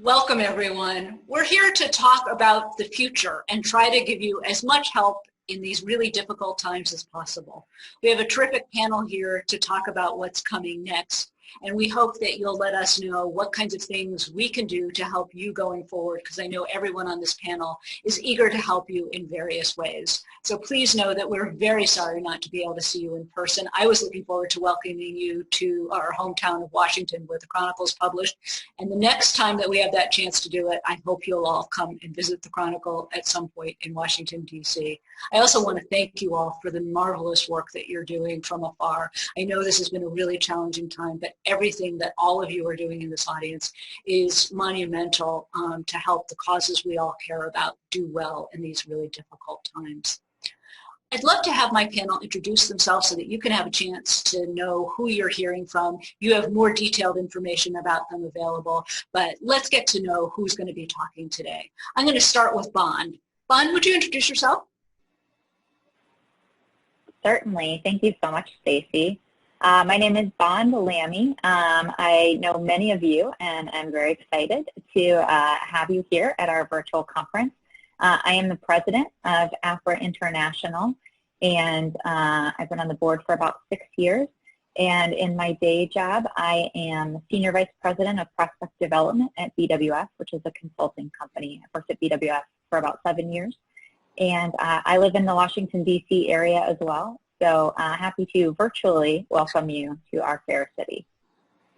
Welcome, everyone. We're here to talk about the future and try to give you as much help in these really difficult times as possible. We have a terrific panel here to talk about what's coming next, and we hope that you'll let us know what kinds of things we can do to help you going forward, because I know everyone on this panel is eager to help you in various ways. So please know that we're very sorry not to be able to see you in person. I was looking forward to welcoming you to our hometown of Washington, where the Chronicle is published. And the next time that we have that chance to do it, I hope you'll all come and visit the Chronicle at some point in Washington, D.C. I also want to thank you all for the marvelous work that you're doing from afar. I know this has been a really challenging time, but everything that all of you are doing in this audience is monumental to help the causes we all care about do well in these really difficult times. I'd love to have my panel introduce themselves so that you can have a chance to know who you're hearing from. You have more detailed information about them available, but let's get to know who's going to be talking today. I'm going to start with Bond. Bond, would you introduce yourself? Certainly. Thank you so much, Stacy. My name is Bond Lammy. I know many of you, and I'm very excited to have you here at our virtual conference. I am the president of Apra International, and I've been on the board for about 6 years. And in my day job, I am senior vice president of prospect development at BWS, which is a consulting company. I've worked at BWS for about 7 years. And I live in the Washington, D.C. area as well. So happy to virtually welcome you to our fair city.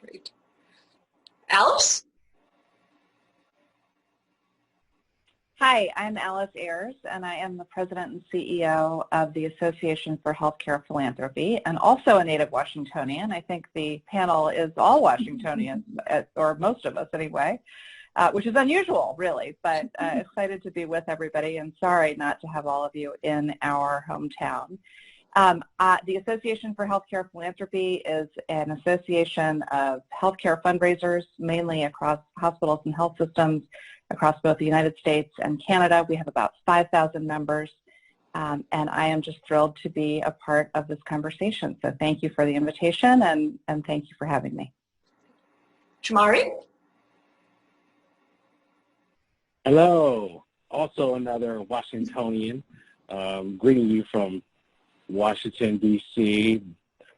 Great. Alice? Hi, I'm Alice Ayers, and I am the president and CEO of the Association for Healthcare Philanthropy, and also a native Washingtonian. I think the panel is all Washingtonians, or most of us anyway, which is unusual, really, but excited to be with everybody, and sorry not to have all of you in our hometown. The Association for Healthcare Philanthropy is an association of healthcare fundraisers, mainly across hospitals and health systems, across both the United States and Canada. We have about 5,000 members, and I am just thrilled to be a part of this conversation. So thank you for the invitation, and thank you for having me. Shamari? Hello, also another Washingtonian, greeting you from Washington, D.C.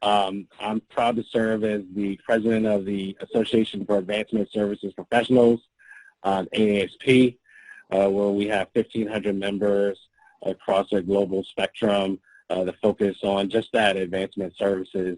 I'm proud to serve as the president of the Association for Advancement Services Professionals, AASP, where we have 1,500 members across a global spectrum that focus on just that, advancement services,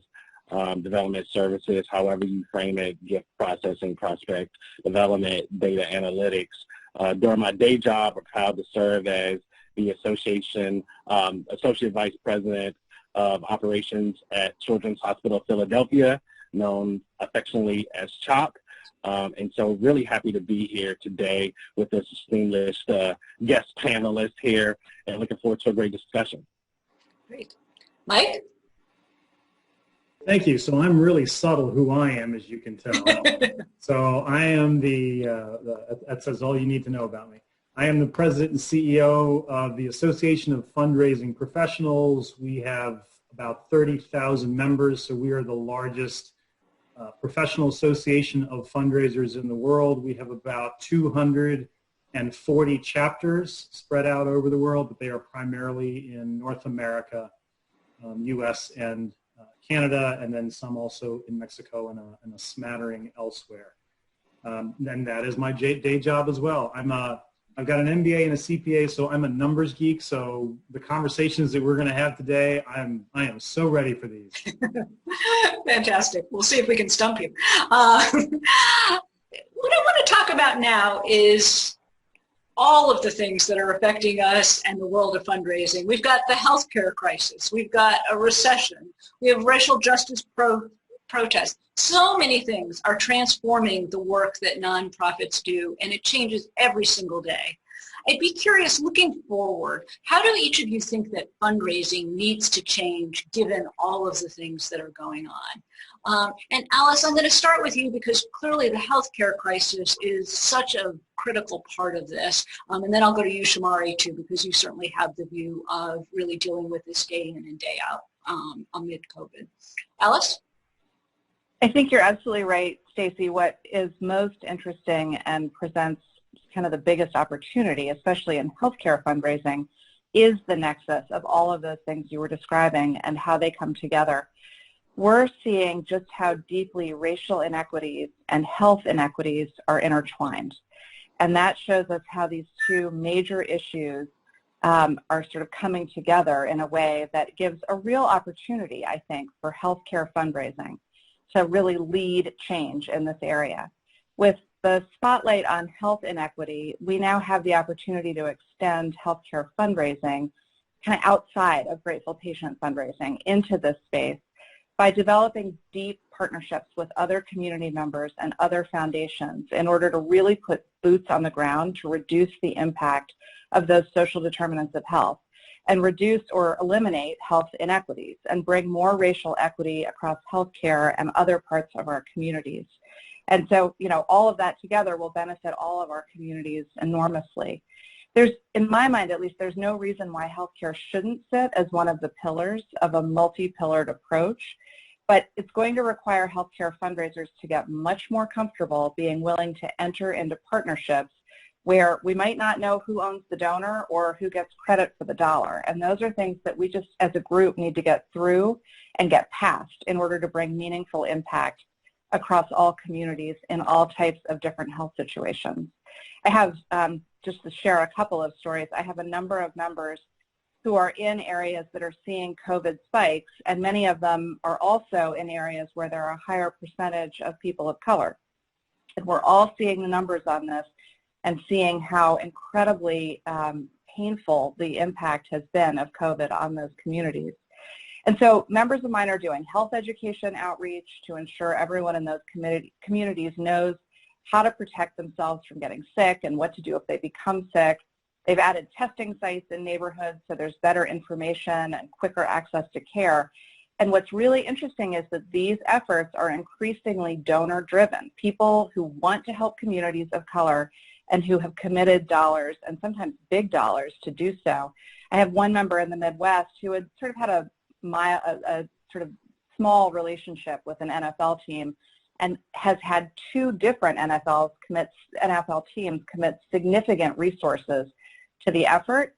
development services, however you frame it, gift processing, prospect development, data analytics. During my day job, I'm proud to serve as the association associate vice president of operations at Children's Hospital of Philadelphia, known affectionately as CHOP. And so really happy to be here today with this distinguished guest panelist here, and looking forward to a great discussion. Great. Mike? Thank you. So I'm really subtle who I am, as you can tell. So I am that says all you need to know about me. I am the president and CEO of the Association of Fundraising Professionals. We have about 30,000 members, so we are the largest professional association of fundraisers in the world. We have about 240 chapters spread out over the world, but they are primarily in North America, US and Canada, and then some also in Mexico and a smattering elsewhere. And that is my day job as well. I've got an MBA and a CPA, so I'm a numbers geek. So the conversations that we're going to have today, I am so ready for these. Fantastic. We'll see if we can stump you. What I want to talk about now is all of the things that are affecting us and the world of fundraising. We've got the healthcare crisis. We've got a recession. We have racial justice protests. So many things are transforming the work that nonprofits do, and it changes every single day. I'd be curious, looking forward, how do each of you think that fundraising needs to change given all of the things that are going on? And Alice, I'm going to start with you because clearly the healthcare crisis is such a critical part of this. And then I'll go to you, Shamari, too, because you certainly have the view of really dealing with this day in and day out amid COVID. Alice? I think you're absolutely right, Stacy. What is most interesting and presents kind of the biggest opportunity, especially in healthcare fundraising, is the nexus of all of those things you were describing and how they come together. We're seeing just how deeply racial inequities and health inequities are intertwined. And that shows us how these two major issues are sort of coming together in a way that gives a real opportunity, I think, for healthcare fundraising to really lead change in this area. With the spotlight on health inequity, we now have the opportunity to extend healthcare fundraising kind of outside of grateful patient fundraising into this space by developing deep partnerships with other community members and other foundations in order to really put boots on the ground to reduce the impact of those social determinants of health and reduce or eliminate health inequities and bring more racial equity across healthcare and other parts of our communities. And so, you know, all of that together will benefit all of our communities enormously. There's, in my mind at least, there's no reason why healthcare shouldn't sit as one of the pillars of a multi-pillared approach, but it's going to require healthcare fundraisers to get much more comfortable being willing to enter into partnerships where we might not know who owns the donor or who gets credit for the dollar. And those are things that we just, as a group, need to get through and get past in order to bring meaningful impact across all communities in all types of different health situations. I have, just to share a couple of stories, I have a number of members who are in areas that are seeing COVID spikes, and many of them are also in areas where there are a higher percentage of people of color. And we're all seeing the numbers on this and seeing how incredibly painful the impact has been of COVID on those communities. And so members of mine are doing health education outreach to ensure everyone in those communities knows how to protect themselves from getting sick and what to do if they become sick. They've added testing sites in neighborhoods so there's better information and quicker access to care. And what's really interesting is that these efforts are increasingly donor-driven. People who want to help communities of color and who have committed dollars, and sometimes big dollars, to do so. I have one member in the Midwest who had sort of had a sort of small relationship with an NFL team and has had two different NFL teams commit significant resources to the effort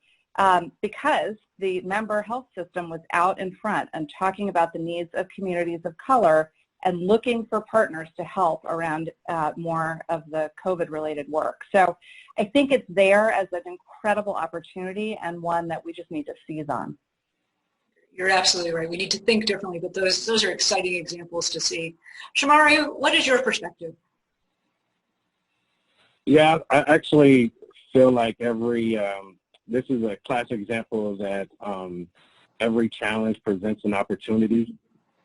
because the member health system was out in front and talking about the needs of communities of color and looking for partners to help around more of the COVID-related work. So I think it's there as an incredible opportunity and one that we just need to seize on. You're absolutely right. We need to think differently, but those are exciting examples to see. Shamari, what is your perspective? Yeah, I actually feel like this is a classic example that every challenge presents an opportunity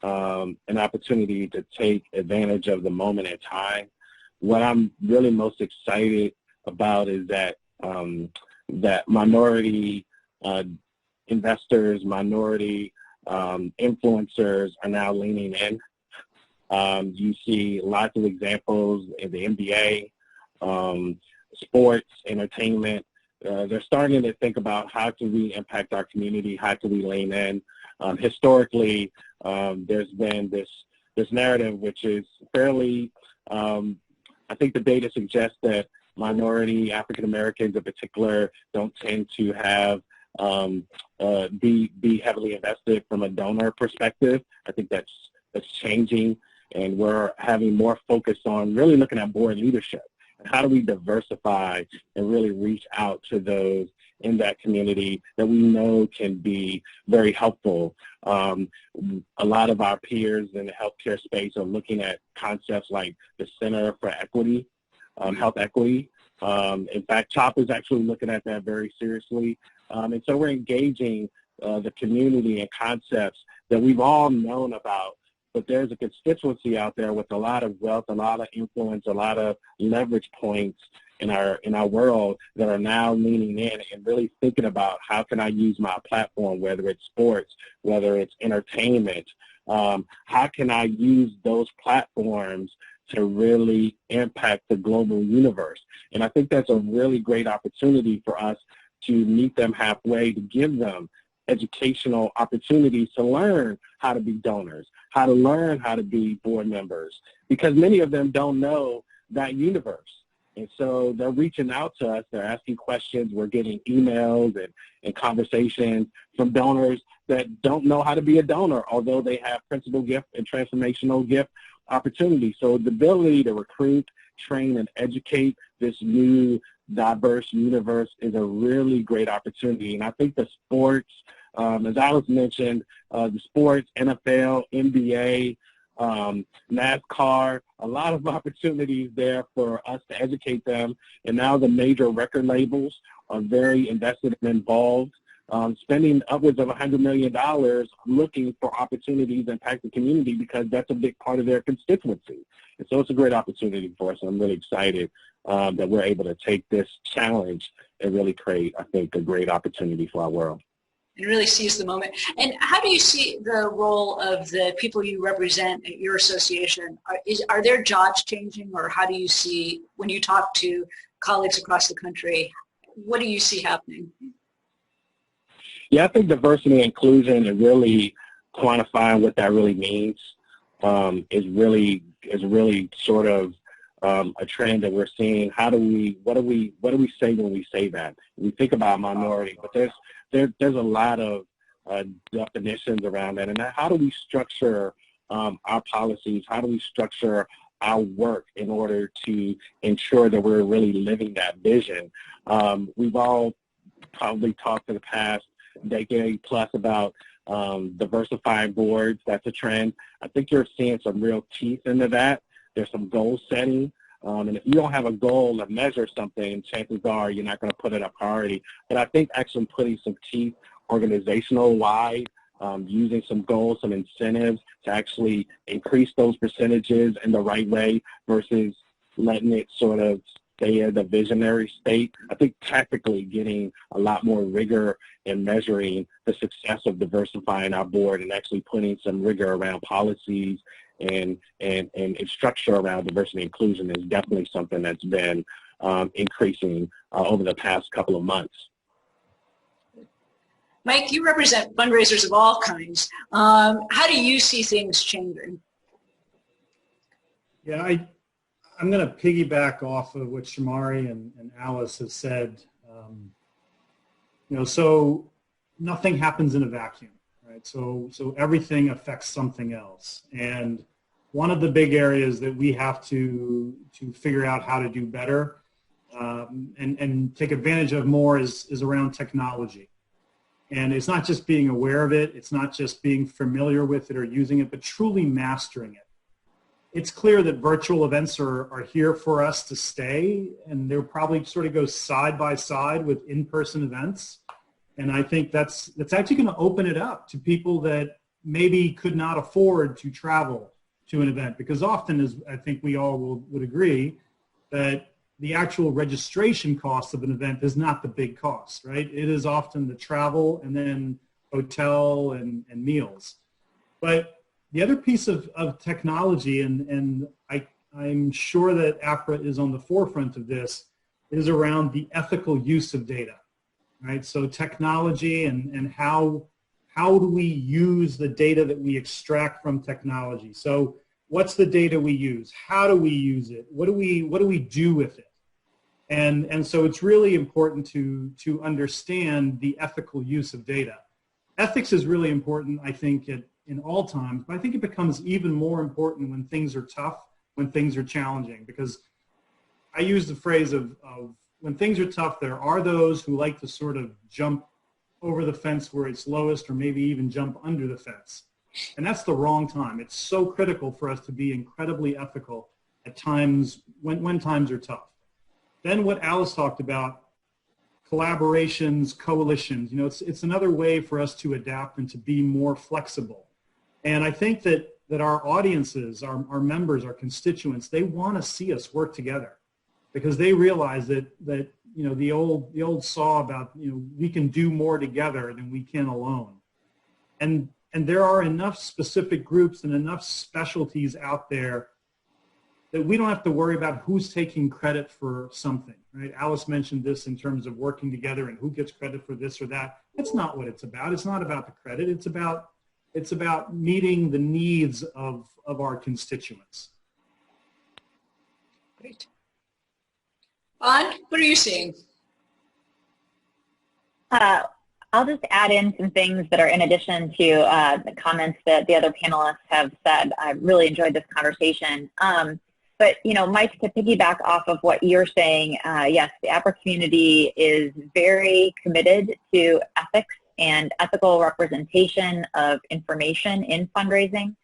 to take advantage of the moment in time. What I'm really most excited about is that that minority investors, minority influencers are now leaning in. You see lots of examples in the NBA, sports, entertainment. They're starting to think about how can we impact our community, how can we lean in. Historically, there's been this narrative which is fairly, I think the data suggests that minority African Americans in particular don't tend to have be heavily invested from a donor perspective. I think that's changing, and we're having more focus on really looking at board leadership and how do we diversify and really reach out to those in that community that we know can be very helpful. A lot of our peers in the healthcare space are looking at concepts like the Center for Equity, Health Equity. In fact, CHOP is actually looking at that very seriously. And so we're engaging the community in concepts that we've all known about, but there's a constituency out there with a lot of wealth, a lot of influence, a lot of leverage points in our world that are now leaning in and really thinking about how can I use my platform, whether it's sports, whether it's entertainment, how can I use those platforms to really impact the global universe. And I think that's a really great opportunity for us to meet them halfway, to give them educational opportunities to learn how to be donors, how to learn how to be board members, because many of them don't know that universe. And so they're reaching out to us, they're asking questions, we're getting emails and conversations from donors that don't know how to be a donor, although they have principal gift and transformational gift opportunities. So the ability to recruit, train, and educate this new diverse universe is a really great opportunity. And I think the sports, as Alice mentioned, the sports, NFL, NBA, NASCAR, a lot of opportunities there for us to educate them. And now the major record labels are very invested and involved, spending upwards of $100 million looking for opportunities to impact the community, because that's a big part of their constituency. And so it's a great opportunity for us. I'm really excited that we're able to take this challenge and really create, I think, a great opportunity for our world. And really seize the moment. And how do you see the role of the people you represent at your association? Are their jobs changing, or how do you see, when you talk to colleagues across the country, what do you see happening? Yeah, I think diversity and inclusion and really quantifying what that really means is really sort of a trend that we're seeing. What do we say when we say that? We think about minority, but there's a lot of definitions around that. And how do we structure our policies? How do we structure our work in order to ensure that we're really living that vision? We've all probably talked in the past decade plus about diversifying boards. That's a trend. I think you're seeing some real teeth into that. There's some goal setting. And if you don't have a goal to measure something, chances are you're not going to put it a priority. But I think actually putting some teeth organizational-wide, using some goals, some incentives to actually increase those percentages in the right way versus letting it sort of stay at the visionary state. I think tactically getting a lot more rigor in measuring the success of diversifying our board and actually putting some rigor around policies and structure around diversity and inclusion is definitely something that's been increasing over the past couple of months. Mike, you represent fundraisers of all kinds. How do you see things changing? Yeah, I'm going to piggyback off of what Shamari and Alice have said. So nothing happens in a vacuum, right? So everything affects something else. And one of the big areas that we have to figure out how to do better and take advantage of more is around technology. And it's not just being aware of it, it's not just being familiar with it or using it, but truly mastering it. It's clear that virtual events are here for us to stay, and they'll probably sort of go side by side with in-person events. And I think that's actually going to open it up to people that maybe could not afford to travel to an event, because often, as I think we all would agree, that the actual registration cost of an event is not the big cost, right? It is often the travel and then hotel and meals. But the other piece of technology, and I'm sure that Apra is on the forefront of this, is around the ethical use of data, right? So technology and how do we use the data that we extract from technology? So what's the data we use? How do we use it? What do we do with it? And so it's really important to understand the ethical use of data. Ethics is really important, I think, in all times, but I think it becomes even more important when things are tough, when things are challenging, because I use the phrase of when things are tough, there are those who like to sort of jump over the fence where it's lowest, or maybe even jump under the fence. And that's the wrong time. It's so critical for us to be incredibly ethical at times when times are tough. Then what Alice talked about, collaborations, coalitions, it's another way for us to adapt and to be more flexible. And I think that our audiences, our members, our constituents, they want to see us work together, because they realize that the old saw about we can do more together than we can alone. And there are enough specific groups and enough specialties out there that we don't have to worry about who's taking credit for something, right? Alice mentioned this in terms of working together and who gets credit for this or that. That's not what it's about. It's not about the credit. It's about It's about meeting the needs of our constituents. Great. Bon, what are you seeing? I'll just add in some things that are in addition to the comments that the other panelists have said. I really enjoyed this conversation. But, you know, Mike, to piggyback off of what you're saying, yes, the Apra community is very committed to ethics and ethical representation of information in fundraising.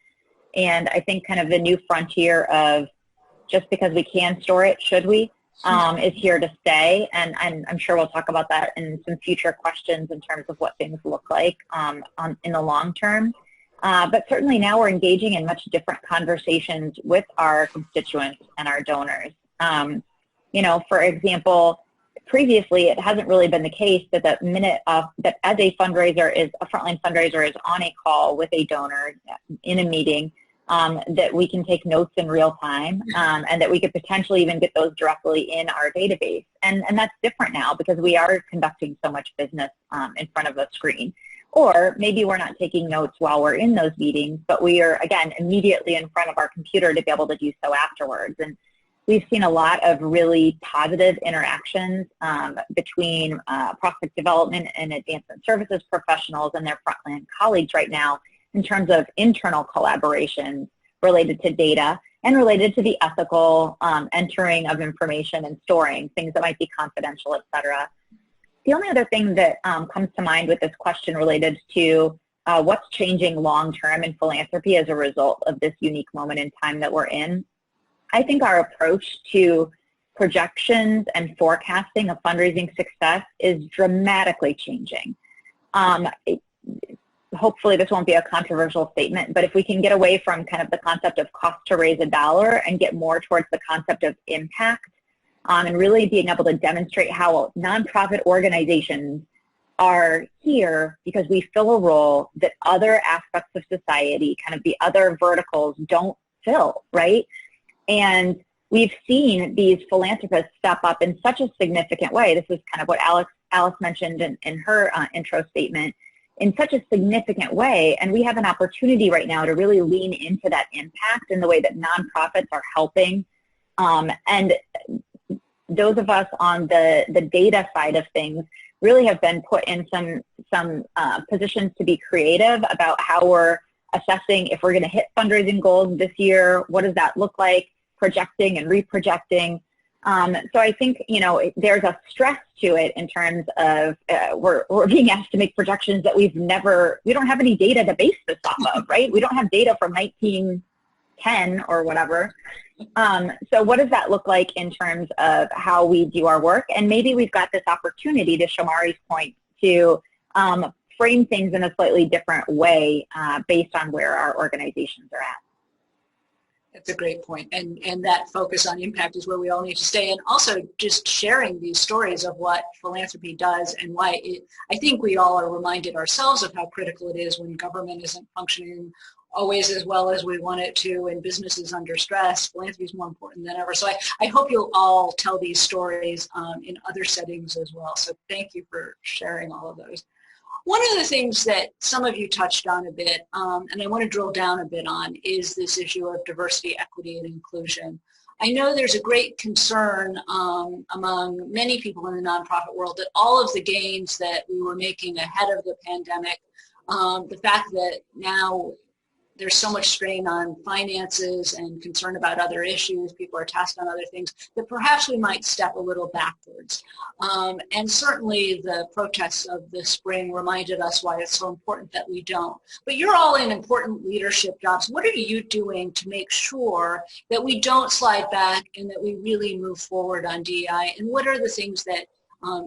And I think kind of the new frontier of just because we can store it, should we, is here to stay. And I'm sure we'll talk about that in some future questions in terms of what things look like in the long term. But certainly now we're engaging in much different conversations with our constituents and our donors. You know, for example, previously it hasn't really been the case that the minute that as a frontline fundraiser is on a call with a donor in a meeting, that we can take notes in real time, and that we could potentially even get those directly in our database. And that's different now because we are conducting so much business in front of a screen. Or maybe we're not taking notes while we're in those meetings, but we are, again, immediately in front of our computer to be able to do so afterwards. And we've seen a lot of really positive interactions between prospect development and advancement services professionals and their frontline colleagues right now in terms of internal collaboration related to data and related to the ethical entering of information and storing, things that might be confidential, et cetera. The only other thing that comes to mind with this question related to what's changing long-term in philanthropy as a result of this unique moment in time that we're in, I think our approach to projections and forecasting of fundraising success is dramatically changing. Hopefully this won't be a controversial statement, but if we can get away from kind of the concept of cost to raise a dollar and get more towards the concept of impact, and really being able to demonstrate how nonprofit organizations are here because we fill a role that other aspects of society, kind of the other verticals, don't fill, right? And we've seen these philanthropists step up in such a significant way. This is kind of what Alice mentioned in her intro statement, in such a significant way. And we have an opportunity right now to really lean into that impact in the way that nonprofits are helping. And those of us on the data side of things really have been put in some positions to be creative about how we're assessing if we're going to hit fundraising goals this year. What does that look like? Projecting and reprojecting. So I think, you know, there's a stress to it in terms of we're being asked to make projections that we don't have any data to base this off of, right? We don't have data from 1910 or whatever. So what does that look like in terms of how we do our work? And maybe we've got this opportunity, to Shamari's point, to frame things in a slightly different way based on where our organizations are at. That's a great point. And that focus on impact is where we all need to stay. And also just sharing these stories of what philanthropy does and why I think we all are reminded ourselves of how critical it is when government isn't functioning always as well as we want it to, and business is under stress. Philanthropy is more important than ever. So I hope you'll all tell these stories in other settings as well. So thank you for sharing all of those. One of the things that some of you touched on a bit, and I want to drill down a bit on, is this issue of diversity, equity, and inclusion. I know there's a great concern among many people in the nonprofit world that all of the gains that we were making ahead of the pandemic, the fact that now there's so much strain on finances and concern about other issues, people are tasked on other things, that perhaps we might step a little backwards. And certainly the protests of the spring reminded us why it's so important that we don't. But you're all in important leadership jobs. What are you doing to make sure that we don't slide back and that we really move forward on DEI? And what are the things that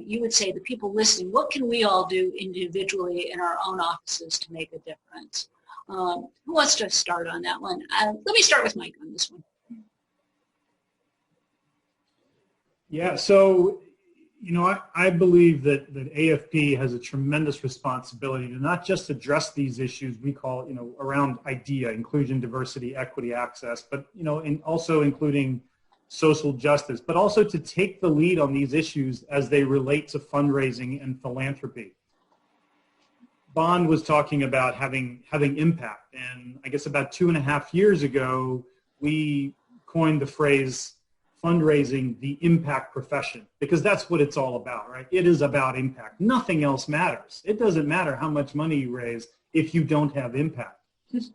you would say, the people listening, what can we all do individually in our own offices to make a difference? Who wants to start on that one? Let me start with Mike on this one. Yeah, so, you know, I believe that AFP has a tremendous responsibility to not just address these issues we call, you know, around IDEA, inclusion, diversity, equity, access, but, you know, and also including social justice, but also to take the lead on these issues as they relate to fundraising and philanthropy. Bond was talking about having impact, and I guess about 2.5 years ago, we coined the phrase fundraising the impact profession, because that's what it's all about, right? It is about impact. Nothing else matters. It doesn't matter how much money you raise if you don't have impact.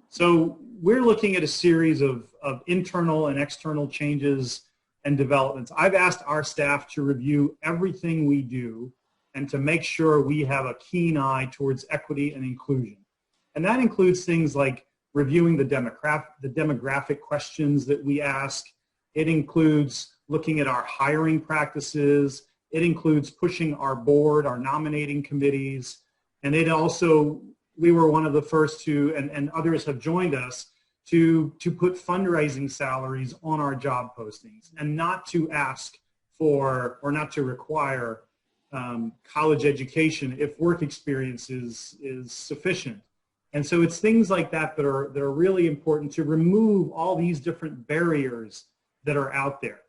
So we're looking at a series of internal and external changes and developments. I've asked our staff to review everything we do and to make sure we have a keen eye towards equity and inclusion. And that includes things like reviewing the demographic questions that we ask. It includes looking at our hiring practices. It includes pushing our board, our nominating committees. And it also, we were one of the first to, and others have joined us, to put fundraising salaries on our job postings and not to ask for or not to require college education if work experience is sufficient. And so it's things like that that are really important to remove all these different barriers that are out there.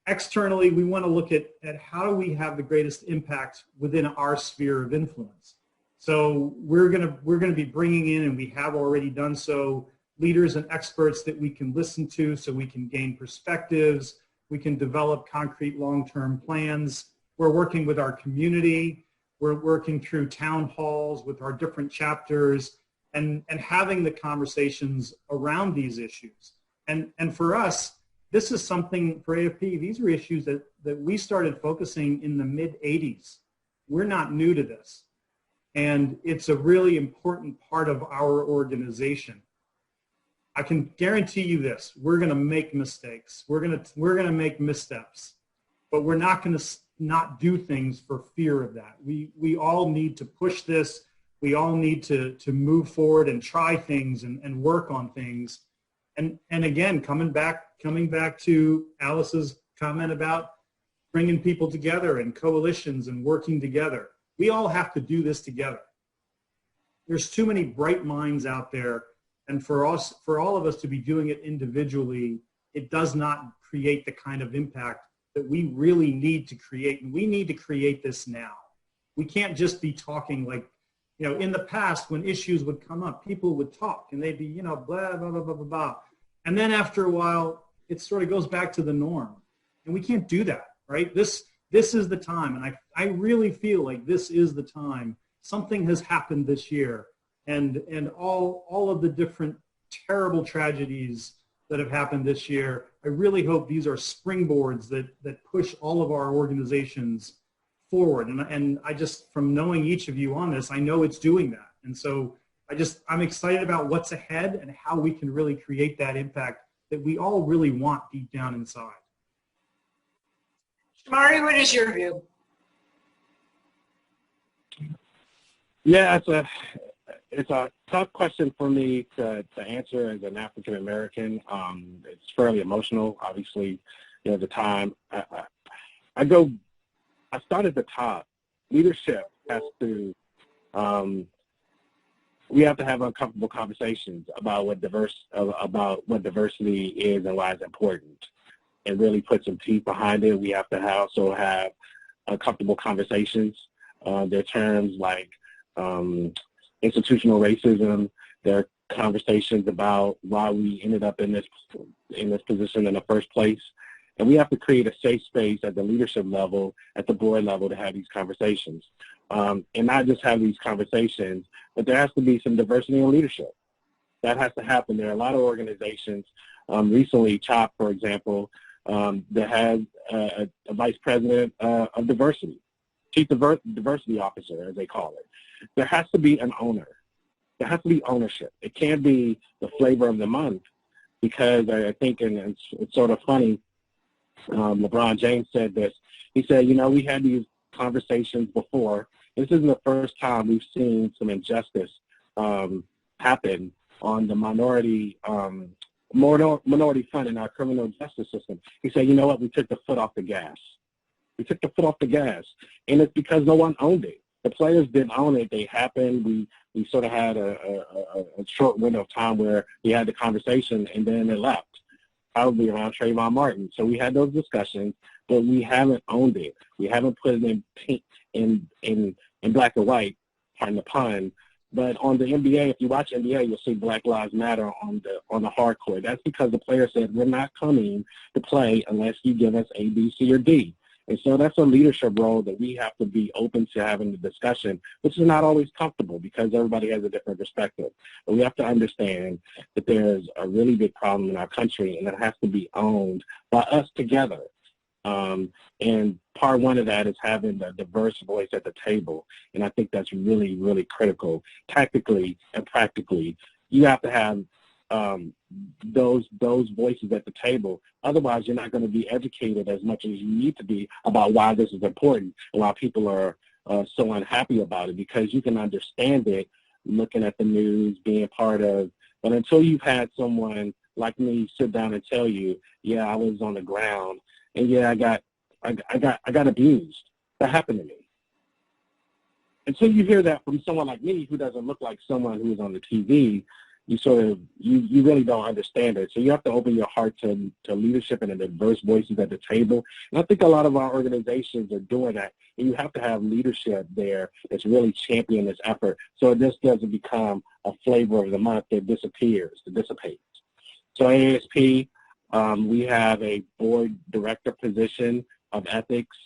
Externally, we want to look at how do we have the greatest impact within our sphere of influence. So we're gonna be bringing in, and we have already done so, leaders and experts that we can listen to so we can gain perspectives, we can develop concrete long-term plans. We're working with our community, we're working through town halls with our different chapters and having the conversations around these issues. And for us, this is something, for AFP, these are issues that we started focusing in the mid-'80s. We're not new to this. And it's a really important part of our organization. I can guarantee you this, we're gonna make mistakes. We're gonna make missteps, but we're not gonna not do things for fear of that. We all need to push this. We all need to move forward and try things and work on things. And again, coming back to Alice's comment about bringing people together and coalitions and working together. We all have to do this together. There's too many bright minds out there, and for all of us to be doing it individually, it does not create the kind of impact that we really need to create, and we need to create this now. We can't just be talking like, in the past when issues would come up, people would talk and they'd be, blah, blah, blah, blah, blah, blah. And then after a while, it sort of goes back to the norm. And we can't do that, right? This is the time, and I really feel like this is the time. Something has happened this year, and all of the different terrible tragedies that have happened this year, I really hope these are springboards that push all of our organizations forward. And I just, from knowing each of you on this, I know it's doing that. And so I'm excited about what's ahead and how we can really create that impact that we all really want deep down inside. Shamari, what is your view? Yeah, it's a tough question for me to answer as an African American. It's fairly emotional, obviously. The time I start at the top. Leadership has to. We have to have uncomfortable conversations about what diversity is and why it's important, and really put some teeth behind it. We have to also have uncomfortable conversations. There are terms like institutional racism. There are conversations about why we ended up in this position in the first place. And we have to create a safe space at the leadership level, at the board level, to have these conversations. And not just have these conversations, but there has to be some diversity in leadership. That has to happen. There are a lot of organizations, recently CHOP, for example, that has a vice president of diversity, chief diversity officer, as they call it. There has to be an owner. There has to be ownership. It can't be the flavor of the month, because I think, and it's sort of funny, LeBron James said this. He said, we had these conversations before. This isn't the first time we've seen some injustice happen on the minority front in our criminal justice system. He said, you know what, we took the foot off the gas. We took the foot off the gas. And it's because no one owned it. The players didn't own it. They happened. We sort of had a short window of time where we had the conversation, and then it left, probably around Trayvon Martin. So we had those discussions, but we haven't owned it. We haven't put it in black and white, pardon the pun, But on the NBA, if you watch NBA, you'll see Black Lives Matter on the hard court. That's because the player said, we're not coming to play unless you give us A, B, C, or D. And so that's a leadership role that we have to be open to having the discussion, which is not always comfortable because everybody has a different perspective. But we have to understand that there's a really big problem in our country, and it has to be owned by us together. And part one of that is having a diverse voice at the table. And I think that's really, really critical. Tactically and practically, you have to have those voices at the table. Otherwise, you're not going to be educated as much as you need to be about why this is important and why people are so unhappy about it, because you can understand it looking at the news, being part of. But until you've had someone like me sit down and tell you, yeah, I was on the ground, and yeah, I got abused. That happened to me. Until you hear that from someone like me who doesn't look like someone who's on the TV, you really don't understand it. So you have to open your heart to leadership and the diverse voices at the table. And I think a lot of our organizations are doing that. And you have to have leadership there that's really championing this effort, so this doesn't become a flavor of the month that disappears, that dissipates. So AASP, we have a board director position of ethics,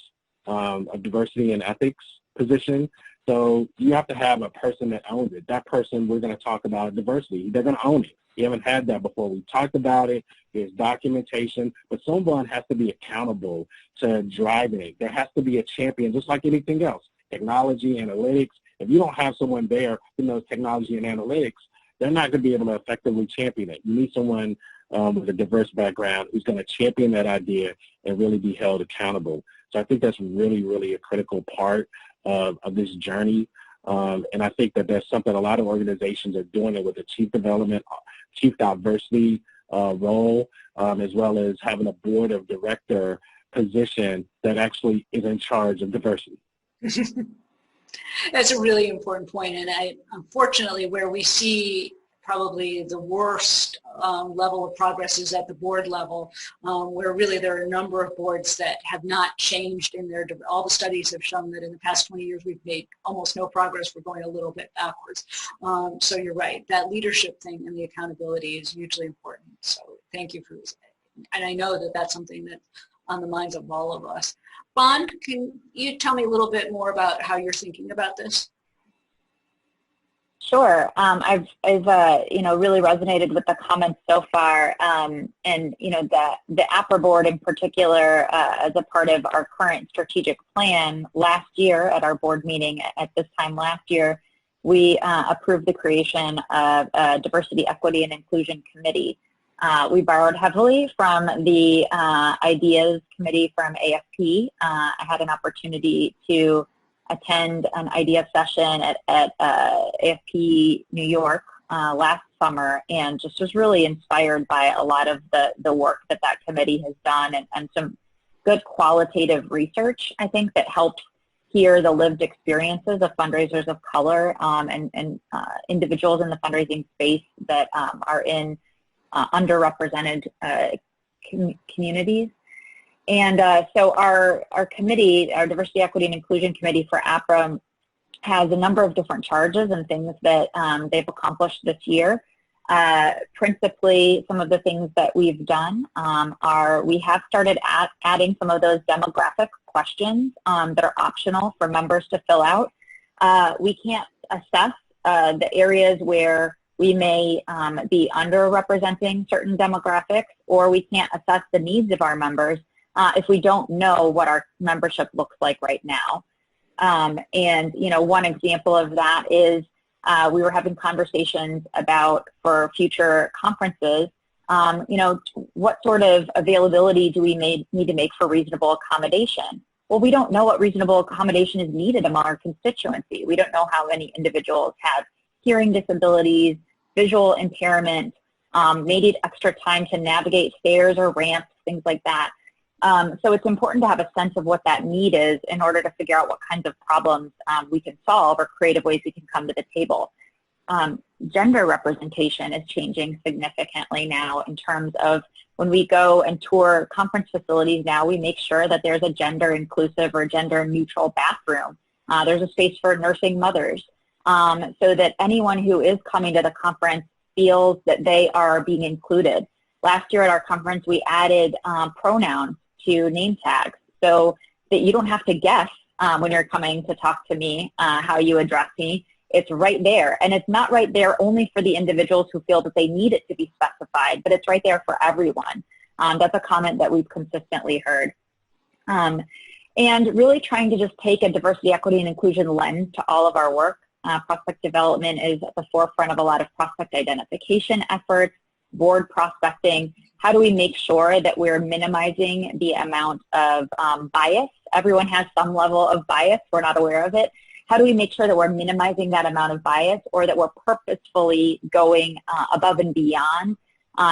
of diversity and ethics position. So you have to have a person that owns it. That person, we're going to talk about diversity. They're going to own it. You haven't had that before. We talked about it. There's documentation, but someone has to be accountable to driving it. There has to be a champion, just like anything else. Technology, analytics. If you don't have someone there who knows technology and analytics, they're not going to be able to effectively champion it. You need someone with a diverse background who's going to champion that idea and really be held accountable. So I think that's really, really a critical part of this journey. And I think that that's something a lot of organizations are doing it with the chief development, chief diversity role, as well as having a board of director position that actually is in charge of diversity. That's a really important point. And unfortunately, where we see probably the worst level of progress is at the board level, where really there are a number of boards that have not changed in their, all the studies have shown that in the past 20 years we've made almost no progress. We're going a little bit backwards. So you're right, that leadership thing and the accountability is hugely important. So thank you for this. And I know that that's something that's on the minds of all of us. Bond, can you tell me a little bit more about how you're thinking about this? Sure. I've really resonated with the comments so far, and the Apra board in particular, as a part of our current strategic plan last year at our board meeting at this time last year, we approved the creation of a Diversity, Equity, and Inclusion Committee. We borrowed heavily from the Ideas Committee from AFP. I had an opportunity to attend an idea session at AFP New York last summer, and just was really inspired by a lot of the work that committee has done, and some good qualitative research, I think, that helps hear the lived experiences of fundraisers of color and individuals in the fundraising space that are in underrepresented communities. And so our committee, our Diversity, Equity, and Inclusion Committee for Apra, has a number of different charges and things that they've accomplished this year. Principally, some of the things that we've done are we have started adding some of those demographic questions that are optional for members to fill out. We can't assess the areas where we may be underrepresenting certain demographics, or we can't assess the needs of our members if we don't know what our membership looks like right now. And one example of that is we were having conversations about, for future conferences, what sort of availability do we need to make for reasonable accommodation? Well, we don't know what reasonable accommodation is needed among our constituency. We don't know how many individuals have hearing disabilities, visual impairment, may need extra time to navigate stairs or ramps, things like that. So it's important to have a sense of what that need is in order to figure out what kinds of problems we can solve or creative ways we can come to the table. Gender representation is changing significantly now in terms of when we go and tour conference facilities now, we make sure that there's a gender inclusive or gender neutral bathroom. There's a space for nursing mothers. so that anyone who is coming to the conference feels that they are being included. Last year at our conference, we added pronouns to name tags so that you don't have to guess when you're coming to talk to me how you address me. It's right there. And it's not right there only for the individuals who feel that they need it to be specified, but it's right there for everyone. That's a comment that we've consistently heard. And really trying to just take a diversity, equity, and inclusion lens to all of our work. Prospect development is at the forefront of a lot of prospect identification efforts, board prospecting. How do we make sure that we're minimizing the amount of bias? Everyone has some level of bias. We're not aware of it. How do we make sure that we're minimizing that amount of bias, or that we're purposefully going above and beyond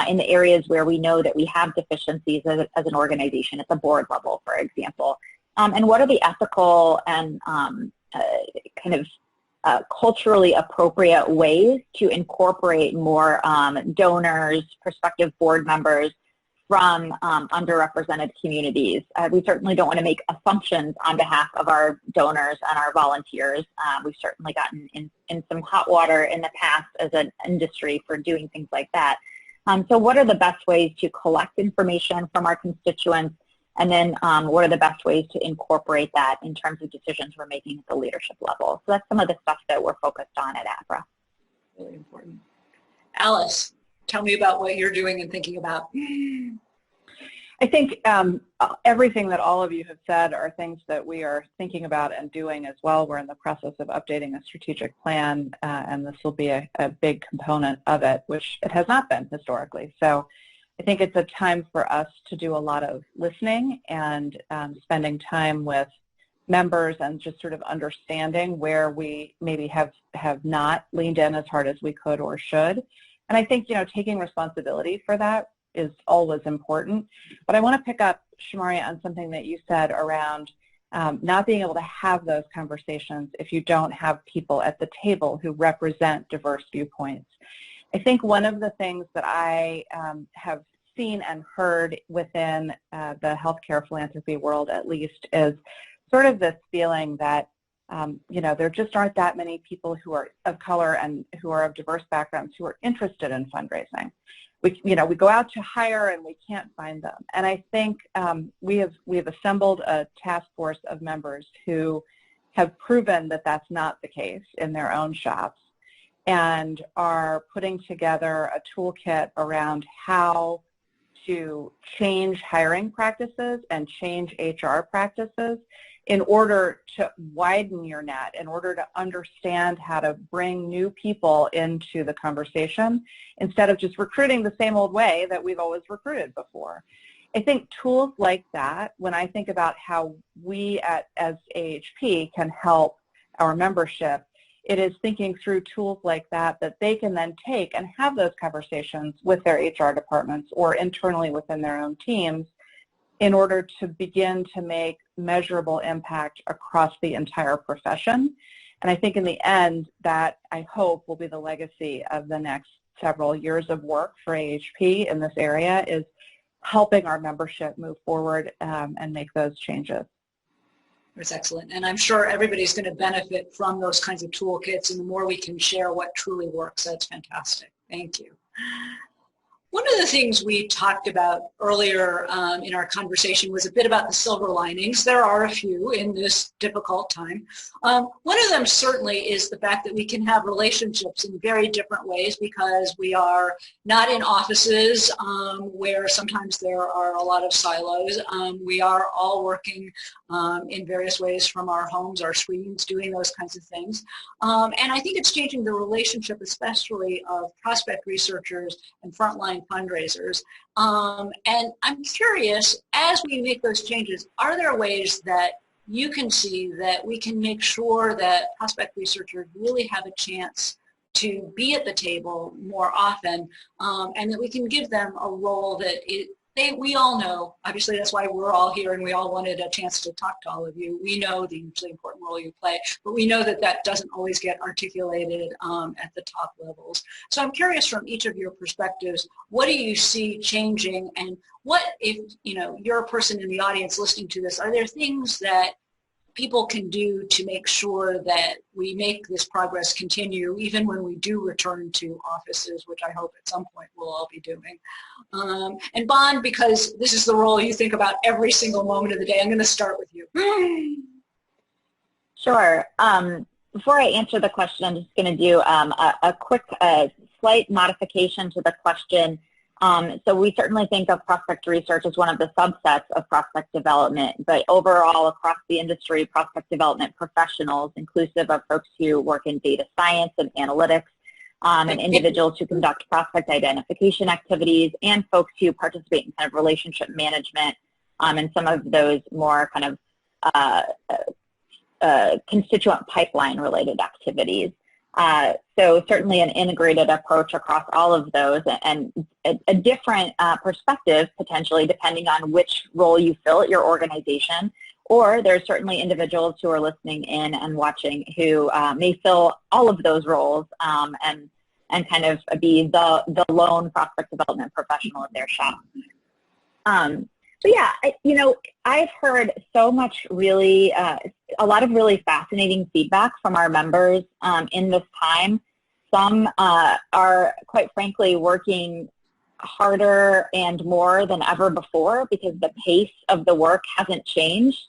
in the areas where we know that we have deficiencies as an organization at the board level, for example? And what are the ethical and culturally appropriate ways to incorporate more donors, prospective board members from underrepresented communities? We certainly don't want to make assumptions on behalf of our donors and our volunteers. We've certainly gotten in some hot water in the past as an industry for doing things like that. So what are the best ways to collect information from our constituents? And then what are the best ways to incorporate that in terms of decisions we're making at the leadership level? So that's some of the stuff that we're focused on at Apra. Really important. Alice, tell me about what you're doing and thinking about. I think everything that all of you have said are things that we are thinking about and doing as well. We're in the process of updating a strategic plan, and this will be a big component of it, which it has not been historically. So I think it's a time for us to do a lot of listening and spending time with members and just sort of understanding where we maybe have not leaned in as hard as we could or should. And I think, taking responsibility for that is always important. But I want to pick up, Shamaria, on something that you said around not being able to have those conversations if you don't have people at the table who represent diverse viewpoints. I think one of the things that I have seen and heard within the healthcare philanthropy world, at least, is sort of this feeling that there just aren't that many people who are of color and who are of diverse backgrounds who are interested in fundraising. We go out to hire and we can't find them. And I think we have assembled a task force of members who have proven that that's not the case in their own shops, and are putting together a toolkit around how to change hiring practices and change HR practices in order to widen your net, in order to understand how to bring new people into the conversation instead of just recruiting the same old way that we've always recruited before. I think tools like that, when I think about how we as AHP can help our membership, it is thinking through tools like that they can then take and have those conversations with their HR departments or internally within their own teams in order to begin to make measurable impact across the entire profession. And I think in the end, that I hope will be the legacy of the next several years of work for AHP in this area, is helping our membership move forward and make those changes. That's excellent. And I'm sure everybody's going to benefit from those kinds of toolkits, and the more we can share what truly works, that's fantastic. Thank you. One of the things we talked about earlier in our conversation was a bit about the silver linings. There are a few in this difficult time. One of them certainly is the fact that we can have relationships in very different ways because we are not in offices where sometimes there are a lot of silos. We are all working in various ways from our homes, our screens, doing those kinds of things. And I think it's changing the relationship, especially of prospect researchers and frontline fundraisers. And I'm curious, as we make those changes, are there ways that you can see that we can make sure that prospect researchers really have a chance to be at the table more often, and that we can give them a role that we all know, obviously that's why we're all here and we all wanted a chance to talk to all of you. We know the hugely important role you play, but we know that that doesn't always get articulated at the top levels. So I'm curious, from each of your perspectives, what do you see changing, and what, if you're a person in the audience listening to this, are there things that people can do to make sure that we make this progress continue even when we do return to offices, which I hope at some point we'll all be doing. And Bond, because this is the role you think about every single moment of the day, I'm going to start with you. Sure. Before I answer the question, I'm just going to do a quick slight modification to the question. So we certainly think of prospect research as one of the subsets of prospect development, but overall across the industry, prospect development professionals, inclusive of folks who work in data science and analytics, and individuals who conduct prospect identification activities, and folks who participate in kind of relationship management, and some of those more kind of constituent pipeline related activities. So certainly an integrated approach across all of those, and a different perspective potentially depending on which role you fill at your organization. Or there's certainly individuals who are listening in and watching who may fill all of those roles and kind of be the lone prospect development professional at their shop. So yeah, I've heard so much really, a lot of really fascinating feedback from our members in this time. Some are, quite frankly, working harder and more than ever before because the pace of the work hasn't changed.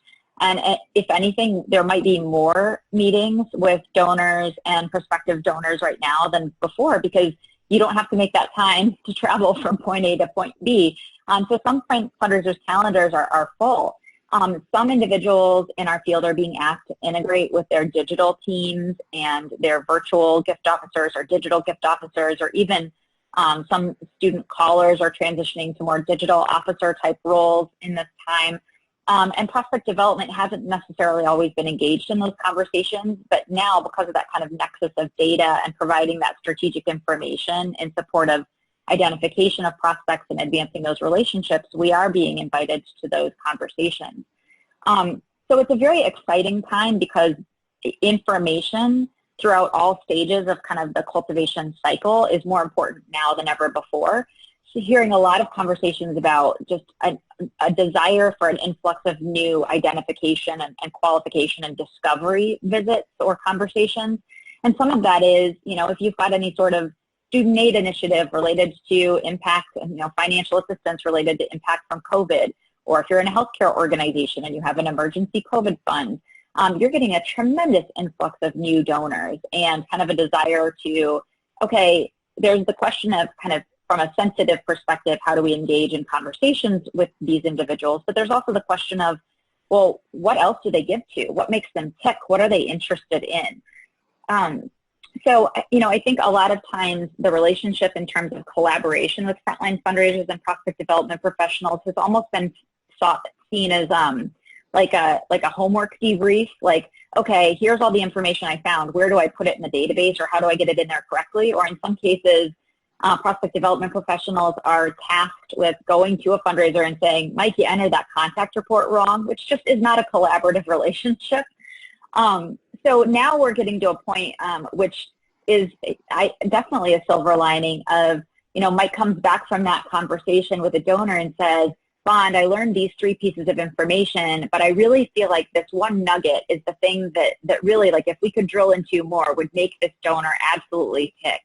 And if anything, there might be more meetings with donors and prospective donors right now than before because you don't have to make that time to travel from point A to point B. So some fundraisers' calendars are full. Some individuals in our field are being asked to integrate with their digital teams and their virtual gift officers or digital gift officers, or even some student callers are transitioning to more digital officer type roles in this time. And prospect development hasn't necessarily always been engaged in those conversations, but now because of that kind of nexus of data and providing that strategic information in support of identification of prospects and advancing those relationships, we are being invited to those conversations. So it's a very exciting time because information throughout all stages of kind of the cultivation cycle is more important now than ever before. So hearing a lot of conversations about just a desire for an influx of new identification and qualification and discovery visits or conversations. And some of that is, if you've got any sort of student aid initiative related to impact, financial assistance related to impact from COVID, or if you're in a healthcare organization and you have an emergency COVID fund, you're getting a tremendous influx of new donors and kind of a desire to, okay, there's the question of kind of from a sensitive perspective, how do we engage in conversations with these individuals? But there's also the question of, well, what else do they give to? What makes them tick? What are they interested in? So, I think a lot of times the relationship in terms of collaboration with frontline fundraisers and prospect development professionals has almost been seen as like a homework debrief, like, okay, here's all the information I found. Where do I put it in the database, or how do I get it in there correctly? Or in some cases, prospect development professionals are tasked with going to a fundraiser and saying, Mike, you entered that contact report wrong, which just is not a collaborative relationship. So now we're getting to a point which is definitely a silver lining of, Mike comes back from that conversation with a donor and says, Bond, I learned these 3 pieces of information, but I really feel like this one nugget is the thing that really, like, if we could drill into more, would make this donor absolutely tick.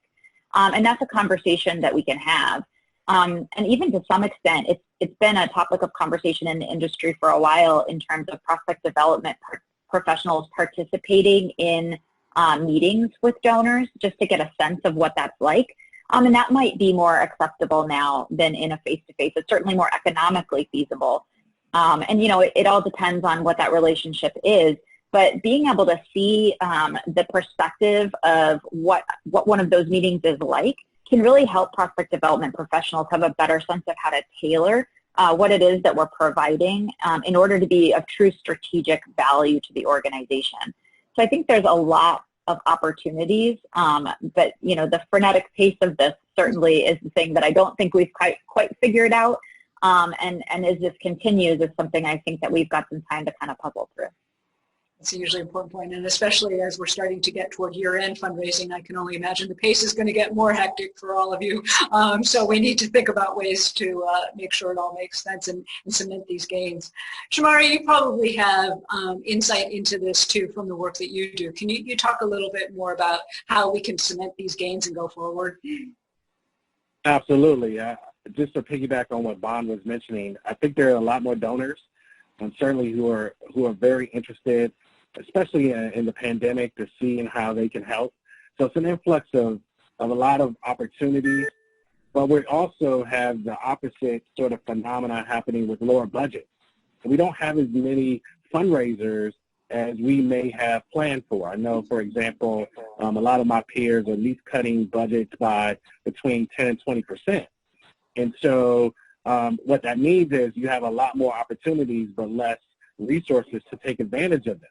And that's a conversation that we can have. And even to some extent, it's been a topic of conversation in the industry for a while in terms of prospect development professionals participating in meetings with donors just to get a sense of what that's like. And that might be more acceptable now than in a face-to-face. It's certainly more economically feasible. And, it all depends on what that relationship is. But being able to see the perspective of what one of those meetings is like can really help prospect development professionals have a better sense of how to tailor what it is that we're providing in order to be of true strategic value to the organization. So I think there's a lot of opportunities, but the frenetic pace of this certainly is the thing that I don't think we've quite figured out, and as this continues is something I think that we've got some time to kind of puzzle through. It's a usually important point, and especially as we're starting to get toward year-end fundraising, I can only imagine the pace is going to get more hectic for all of you. So we need to think about ways to make sure it all makes sense and cement these gains. Shamari, you probably have insight into this too from the work that you do. Can you talk a little bit more about how we can cement these gains and go forward? Absolutely. Just to piggyback on what Bon was mentioning, I think there are a lot more donors, and certainly who are very interested, especially in the pandemic, to see how they can help. So it's an influx of a lot of opportunities, but we also have the opposite sort of phenomena happening with lower budgets. We don't have as many fundraisers as we may have planned for. I know, for example, a lot of my peers are at least cutting budgets by between 10 and 20%. And so what that means is you have a lot more opportunities but less resources to take advantage of them.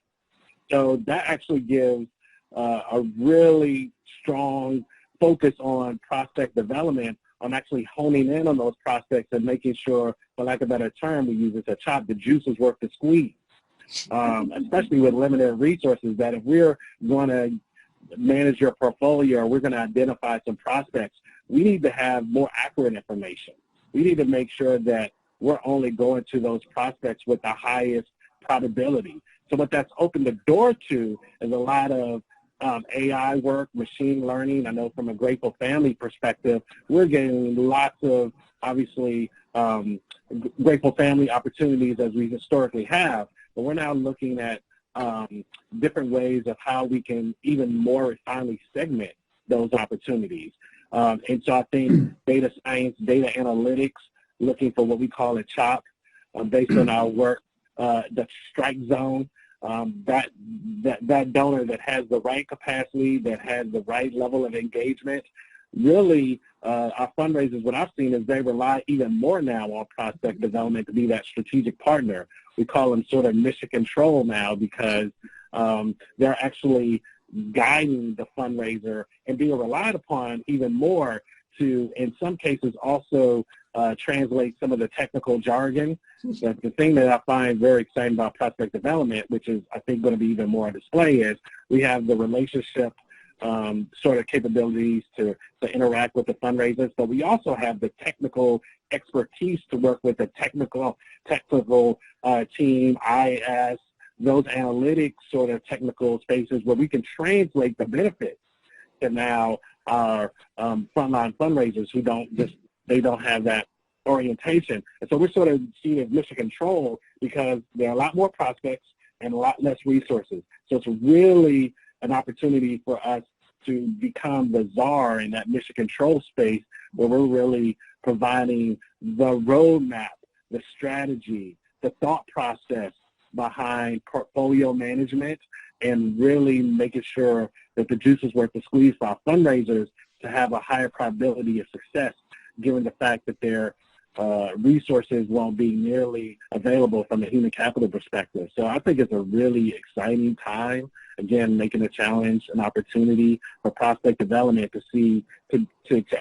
So that actually gives a really strong focus on prospect development, on actually honing in on those prospects and making sure, for lack of a better term, we use it to chop, the juice is worth the squeeze, especially with limited resources, that if we're going to manage your portfolio or we're going to identify some prospects, we need to have more accurate information. We need to make sure that we're only going to those prospects with the highest probability. So what that's opened the door to is a lot of AI work, machine learning. I know from a Grateful Family perspective, we're getting lots of, obviously, Grateful Family opportunities as we historically have, but we're now looking at different ways of how we can even more refinedly segment those opportunities. And so I think data science, data analytics, looking for what we call a CHOP, based on our work, the strike zone, that donor that has the right capacity, that has the right level of engagement. Really, our fundraisers, what I've seen is they rely even more now on prospect development to be that strategic partner. We call them sort of mission control now, because they're actually guiding the fundraiser and being relied upon even more to, in some cases, also translate some of the technical jargon. But the thing that I find very exciting about prospect development, which is I think going to be even more on display, is we have the relationship sort of capabilities to interact with the fundraisers, but we also have the technical expertise to work with the technical team, IS, those analytics sort of technical spaces where we can translate the benefits to now our frontline fundraisers who they don't have that orientation. And so we're sort of seen as mission control because there are a lot more prospects and a lot less resources. So it's really an opportunity for us to become the czar in that mission control space, where we're really providing the roadmap, the strategy, the thought process behind portfolio management, and really making sure that the juice is worth the squeeze for our fundraisers to have a higher probability of success, given the fact that their resources won't be nearly available from a human capital perspective. So I think it's a really exciting time, again, making a challenge an opportunity for prospect development to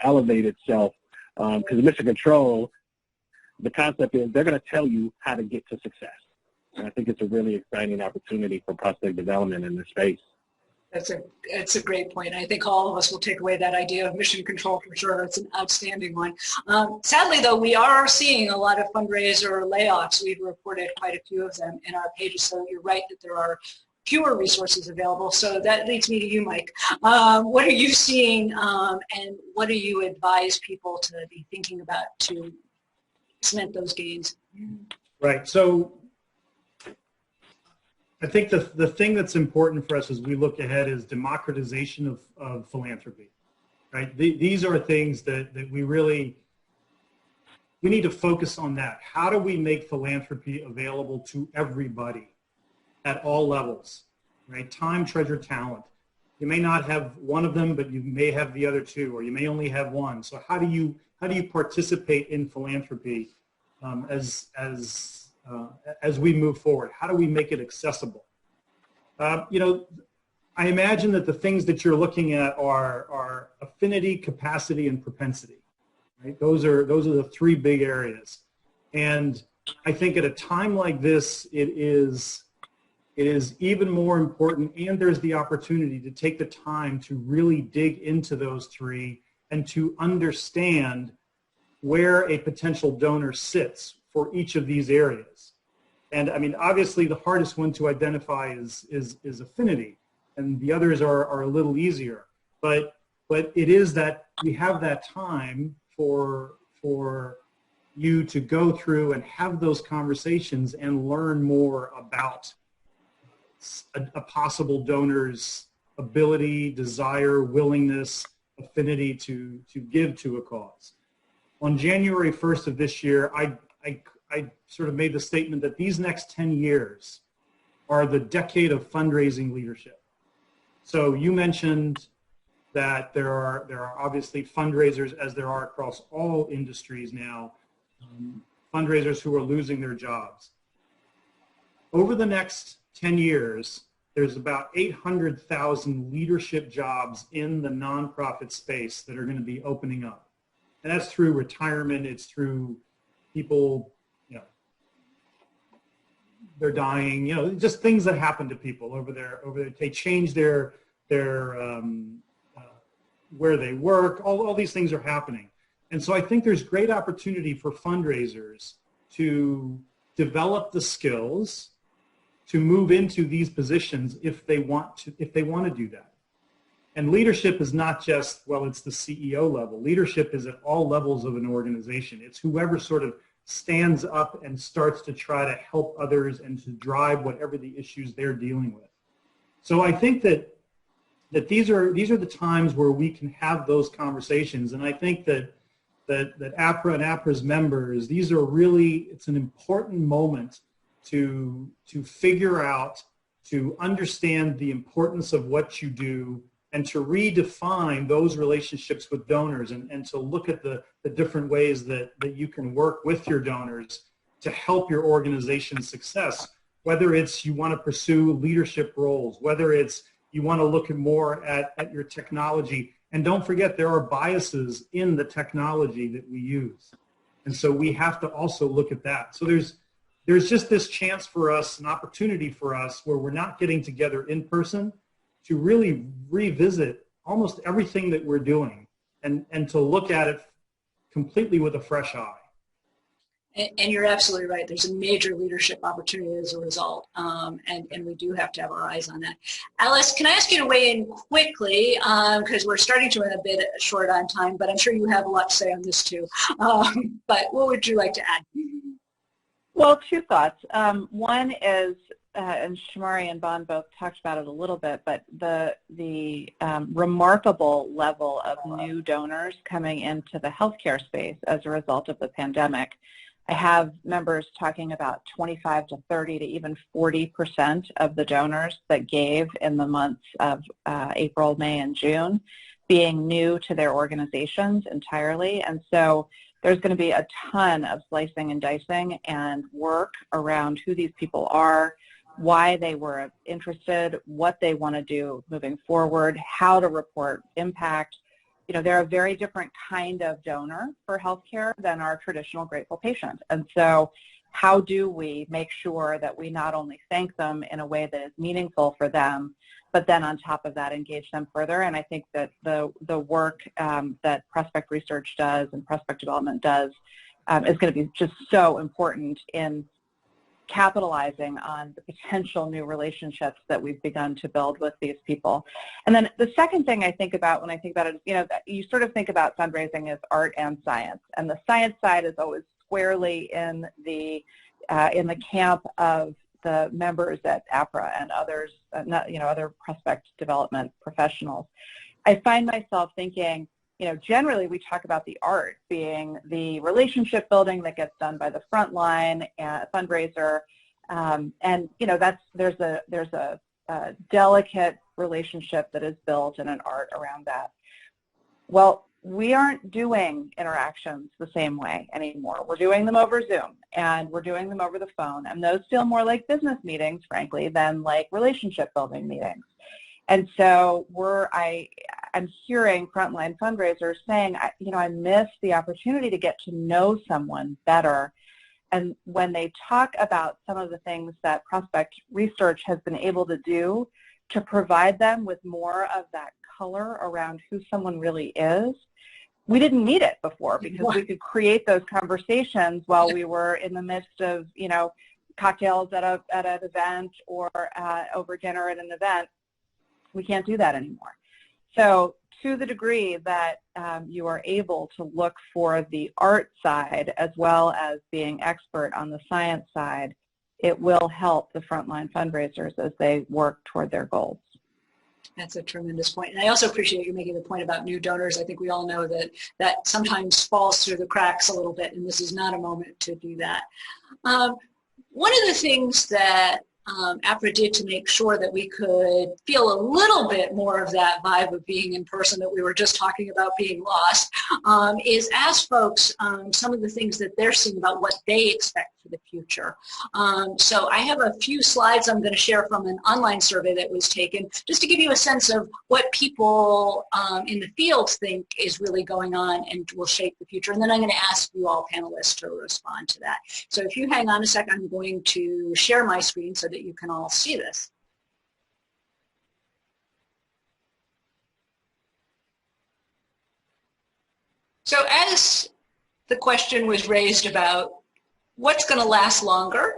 elevate itself, because mission control, the concept is they're going to tell you how to get to success. And I think it's a really exciting opportunity for prospect development in this space. It's a great point. I think all of us will take away that idea of mission control for sure. It's an outstanding one. Sadly, though, we are seeing a lot of fundraiser layoffs. We've reported quite a few of them in our pages, so you're right that there are fewer resources available. So that leads me to you, Mike. What are you seeing, and what do you advise people to be thinking about to cement those gains? Right. So I think the thing that's important for us as we look ahead is democratization of philanthropy, right? These are things that we need to focus on that. How do we make philanthropy available to everybody at all levels, right? Time, treasure, talent. You may not have one of them, but you may have the other two, or you may only have one. So how do you participate in philanthropy as we move forward? How do we make it accessible? I imagine that the things that you're looking at are affinity, capacity, and propensity. Right? Those are the three big areas. And I think at a time like this, it is it is even more important, and there's the opportunity to take the time to really dig into those three and to understand where a potential donor sits for each of these areas. And I mean, obviously the hardest one to identify is affinity, and the others are a little easier. But it is that we have that time for you to go through and have those conversations and learn more about a possible donor's ability, desire, willingness, affinity to give to a cause. On January 1st of this year, I sort of made the statement that these next 10 years are the decade of fundraising leadership. So you mentioned that there are obviously fundraisers, as there are across all industries now, fundraisers who are losing their jobs. Over the next 10 years, there's about 800,000 leadership jobs in the nonprofit space that are going to be opening up. And that's through retirement, it's through people, you know, they're dying, you know, just things that happen to people over there. They change their where they work, all these things are happening. And so I think there's great opportunity for fundraisers to develop the skills to move into these positions if they want to do that. And leadership is not just, well, it's the CEO level. Leadership is at all levels of an organization. It's whoever sort of stands up and starts to try to help others and to drive whatever the issues they're dealing with. So I think that these are the times where we can have those conversations. And I think that Apra and Apra's members, these are really, it's an important moment to figure out, to understand the importance of what you do, and to redefine those relationships with donors, and to look at the different ways that you can work with your donors to help your organization's success, whether it's you want to pursue leadership roles, whether it's you want to look at more at your technology. And don't forget, there are biases in the technology that we use. And so we have to also look at that. So there's just this chance for us, an opportunity for us, where we're not getting together in person, to really revisit almost everything that we're doing and to look at it completely with a fresh eye. And you're absolutely right. There's a major leadership opportunity as a result, and we do have to have our eyes on that. Alice, can I ask you to weigh in quickly, because we're starting to run a bit short on time, but I'm sure you have a lot to say on this too. But what would you like to add? Well, two thoughts. One is, and Shamari and Bon both talked about it a little bit, but the remarkable level of new donors coming into the healthcare space as a result of the pandemic. I have members talking about 25 to 30 to even 40% of the donors that gave in the months of April, May, and June being new to their organizations entirely. And so there's going to be a ton of slicing and dicing and work around who these people are, why they were interested, what they want to do moving forward, how to report impact. You know, they're a very different kind of donor for healthcare than our traditional grateful patient. And so how do we make sure that we not only thank them in a way that is meaningful for them, but then on top of that engage them further? And I think that the work that prospect research does and prospect development does is going to be just so important in capitalizing on the potential new relationships that we've begun to build with these people. And then the second thing I think about when I think about it is, you know, you sort of think about fundraising as art and science, and the science side is always squarely in the camp of the members at Apra and others, other prospect development professionals. I find myself thinking, you know, generally we talk about the art being the relationship building that gets done by the frontline fundraiser, and you know there's a delicate relationship that is built and an art around that. Well, we aren't doing interactions the same way anymore. We're doing them over Zoom and we're doing them over the phone, and those feel more like business meetings, frankly, than like relationship building meetings. And so I'm hearing frontline fundraisers saying, I miss the opportunity to get to know someone better And when they talk about some of the things that prospect research has been able to do to provide them with more of that color around who someone really is, we didn't need it before because we could create those conversations while we were in the midst of, cocktails at an event or over dinner at an event. We can't do that anymore. So to the degree that you are able to look for the art side as well as being expert on the science side, it will help the frontline fundraisers as they work toward their goals. That's a tremendous point. And I also appreciate you making the point about new donors. I think we all know that that sometimes falls through the cracks a little bit, and this is not a moment to do that. One of the things that Apra did to make sure that we could feel a little bit more of that vibe of being in person that we were just talking about being lost is ask folks some of the things that they're seeing about what they expect for the future. So I have a few slides I'm going to share from an online survey that was taken just to give you a sense of what people in the field think is really going on and will shape the future. And then I'm going to ask you all panelists to respond to that. So if you hang on a sec, I'm going to share my screen so that you can all see this. So as the question was raised about what's going to last longer,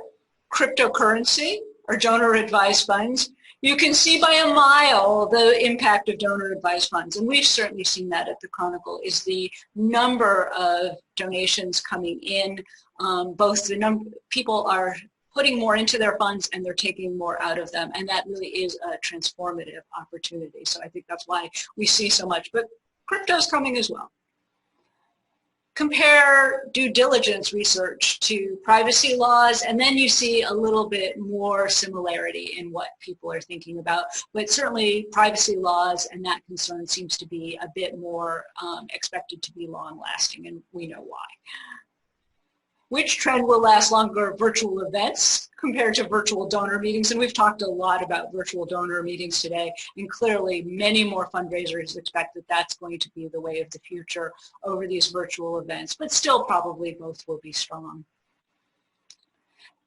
cryptocurrency or donor advised funds, you can see by a mile the impact of donor advised funds. And we've certainly seen that at the Chronicle, is the number of donations coming in, both the number people are putting more into their funds and they're taking more out of them. And that really is a transformative opportunity. So I think that's why we see so much. But crypto's coming as well. Compare due diligence research to privacy laws, and then you see a little bit more similarity in what people are thinking about. But certainly privacy laws and that concern seems to be a bit more expected to be long-lasting, and we know why. Which trend will last longer, virtual events compared to virtual donor meetings? And we've talked a lot about virtual donor meetings today, and clearly many more fundraisers expect that that's going to be the way of the future over these virtual events, but still probably both will be strong.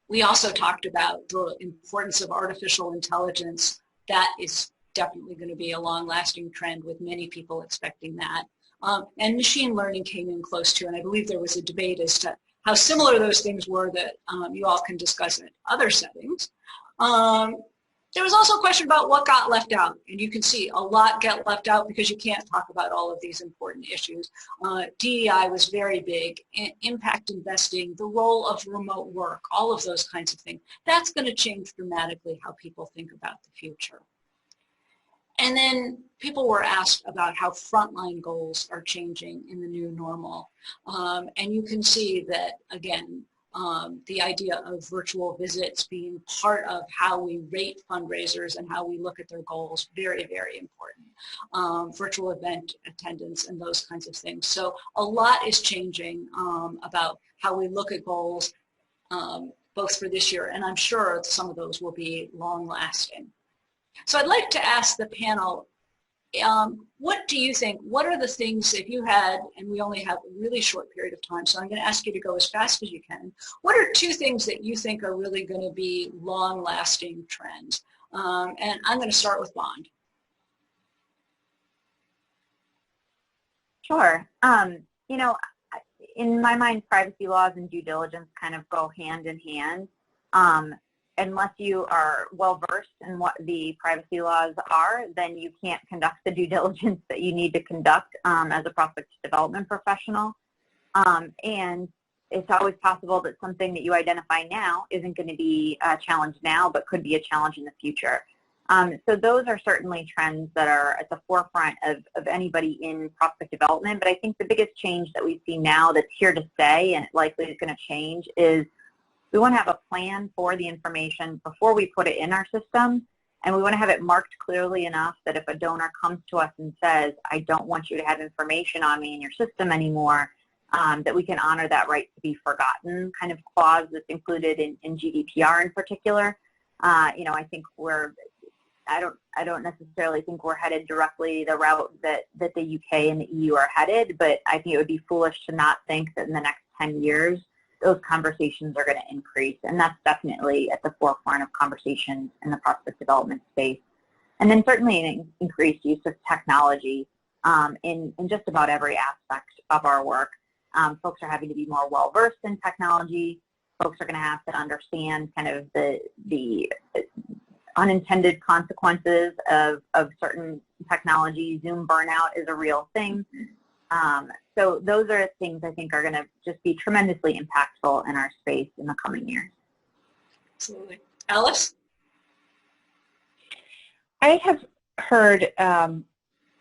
We also talked about the importance of artificial intelligence. That is definitely going to be a long-lasting trend with many people expecting that. And machine learning came in close too, and I believe there was a debate as to how similar those things were that you all can discuss in other settings. There was also a question about what got left out, and you can see a lot get left out because you can't talk about all of these important issues. DEI was very big, impact investing, the role of remote work, all of those kinds of things. That's going to change dramatically how people think about the future. And then people were asked about how frontline goals are changing in the new normal. And you can see that, again, the idea of virtual visits being part of how we rate fundraisers and how we look at their goals, very, very important. Virtual event attendance and those kinds of things. So a lot is changing about how we look at goals, both for this year, and I'm sure some of those will be long-lasting. So I'd like to ask the panel, what do you think, what are the things, if you had, and we only have a really short period of time, so I'm going to ask you to go as fast as you can. What are two things that you think are really going to be long-lasting trends? And I'm going to start with Bond. Sure. You know, in my mind, privacy laws and due diligence kind of go hand in hand. Unless you are well-versed in what the privacy laws are, then you can't conduct the due diligence that you need to conduct as a prospect development professional. And it's always possible that something that you identify now isn't going to be a challenge now, but could be a challenge in the future. So those are certainly trends that are at the forefront of anybody in prospect development. But I think the biggest change that we see now that's here to stay and likely is going to change is we want to have a plan for the information before we put it in our system, and we want to have it marked clearly enough that if a donor comes to us and says, I don't want you to have information on me in your system anymore, that we can honor that right to be forgotten kind of clause that's included in GDPR in particular. You know, I think I don't necessarily think we're headed directly the route that the UK and the EU are headed, but I think it would be foolish to not think that in the next 10 years those conversations are going to increase, and that's definitely at the forefront of conversations in the prospect development space. And then certainly an increased use of technology in just about every aspect of our work. Folks are having to be more well-versed in technology. Folks are going to have to understand kind of the unintended consequences of certain technology. Zoom burnout is a real thing. So those are things I think are going to just be tremendously impactful in our space in the coming years. Absolutely. Alice? I have heard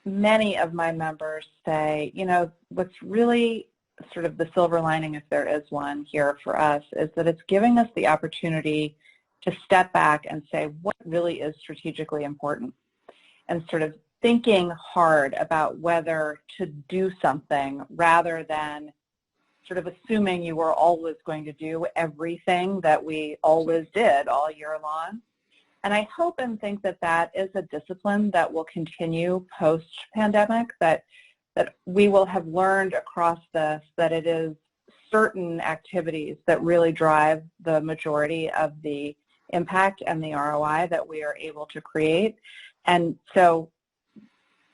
many of my members say, you know, what's really sort of the silver lining, if there is one here for us, is that it's giving us the opportunity to step back and say what really is strategically important, and sort of thinking hard about whether to do something rather than sort of assuming you were always going to do everything that we always did all year long. And I hope and think that that is a discipline that will continue post-pandemic, that we will have learned across this that it is certain activities that really drive the majority of the impact and the ROI that we are able to create. And so,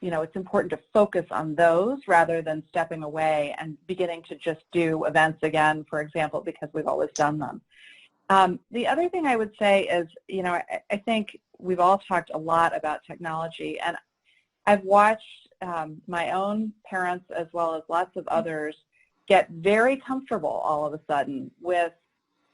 you know, it's important to focus on those rather than stepping away and beginning to just do events again, for example, because we've always done them. The other thing I would say is, you know, I think we've all talked a lot about technology, and I've watched my own parents as well as lots of others get very comfortable all of a sudden with,